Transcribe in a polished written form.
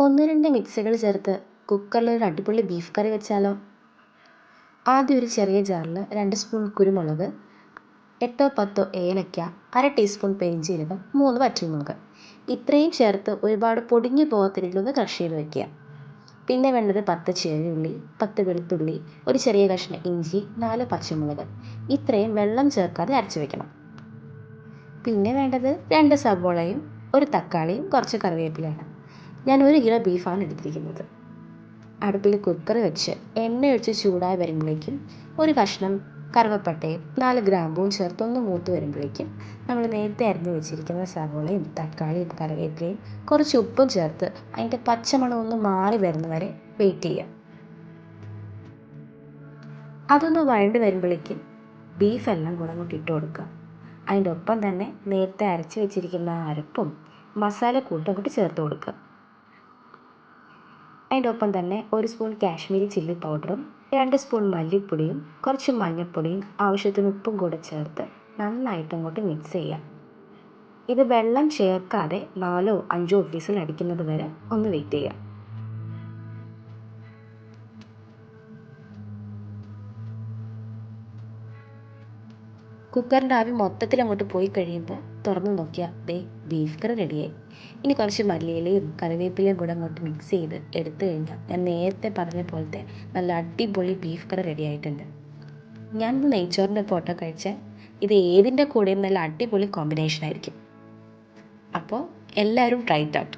ഒന്ന് രണ്ട് മിക്സുകൾ ചേർത്ത് കുക്കറിൽ ഒരു അടിപൊളി ബീഫ് കറി വെച്ചാലോ? ആദ്യം ഒരു ചെറിയ ജാറിൽ 2 സ്പൂൺ കുരുമുളക്, 8-10 ഏലക്ക, അര ടീസ്പൂൺ പെരിഞ്ജീരകം, 3 വറ്റൽമുളക് ഇത്രയും ചേർത്ത് ഒരുപാട് പൊടിഞ്ഞു പോകാത്ത രീതിയിൽ ഒന്ന് ക്രഷ് ചെയ്ത് വയ്ക്കുക. പിന്നെ വേണ്ടത് 10 ചെറിയുള്ളി, 10 വെളുത്തുള്ളി, ഒരു ചെറിയ കഷ്ണം ഇഞ്ചി, 4 പച്ചമുളക് ഇത്രയും വെള്ളം ചേർക്കാതെ അരച്ച് വയ്ക്കണം. പിന്നെ വേണ്ടത് 2 സവോളയും ഒരു തക്കാളിയും കുറച്ച് കറിവേപ്പിലയാണ്. ഞാൻ 1 കിലോ ബീഫാണ് എടുത്തിരിക്കുന്നത്. അടുപ്പിൽ കുക്കർ വെച്ച് എണ്ണയൊഴിച്ച് ചൂടായി വരുമ്പോഴേക്കും ഒരു കഷ്ണം കറുവപ്പട്ടയും 4 ഗ്രാമ്പൂവും ചേർത്തൊന്ന് മൂത്ത് വരുമ്പോഴേക്കും നമ്മൾ നേരത്തെ അരിഞ്ഞ് വെച്ചിരിക്കുന്ന സവോളയും തക്കാളിയും കറിവേപ്പിലയും കുറച്ച് ഉപ്പും ചേർത്ത് അതിൻ്റെ പച്ചമണം ഒന്ന് മാറി വരുന്നവരെ വെയിറ്റ് ചെയ്യുക. അതൊന്ന് വഴണ്ട് വരുമ്പോഴേക്കും ബീഫെല്ലാം കൂടെ അങ്ങോട്ട് ഇട്ട് കൊടുക്കുക. അതിൻ്റെ ഒപ്പം തന്നെ നേരത്തെ അരച്ച് വെച്ചിരിക്കുന്ന അരപ്പും മസാലക്കൂട്ടും അങ്ങോട്ട് ചേർത്ത് കൊടുക്കുക. അതിൻ്റെ ഒപ്പം തന്നെ 1 സ്പൂൺ കാശ്മീരി ചില്ലി പൗഡറും 2 സ്പൂൺ മല്ലിപ്പൊടിയും കുറച്ച് മഞ്ഞൾപ്പൊടിയും ആവശ്യത്തിന് ഉപ്പും കൂടെ ചേർത്ത് നന്നായിട്ട് അങ്ങോട്ട് മിക്സ് ചെയ്യുക. ഇത് വെള്ളം ചേർക്കാതെ 4-5 വിസിൽ അടിക്കുന്നത് വരെ ഒന്ന് വെയിറ്റ് ചെയ്യുക. കുക്കറിൻ്റെ ആവി മൊത്തത്തിൽ അങ്ങോട്ട് പോയി കഴിയുമ്പോൾ തുറന്ന് നോക്കിയാൽ ബീഫ് കറി റെഡിയായി. ഇനി കുറച്ച് മല്ലിയിലയും കറിവേപ്പിലയും കൂടെ അങ്ങോട്ട് മിക്സ് ചെയ്ത് എടുത്തു കഴിഞ്ഞാൽ ഞാൻ നേരത്തെ പറഞ്ഞ പോലത്തെ നല്ല അടിപൊളി ബീഫ് കറി റെഡി ആയിട്ടുണ്ട്. ഞാൻ നെയ്ച്ചോറിൻ്റെ ഫോട്ടോ കഴിച്ചാൽ ഇത് ഏതിൻ്റെ കൂടെയും നല്ല അടിപൊളി കോമ്പിനേഷൻ ആയിരിക്കും. അപ്പോൾ എല്ലാവരും ട്രൈ ഇറ്റ് ഔട്ട്.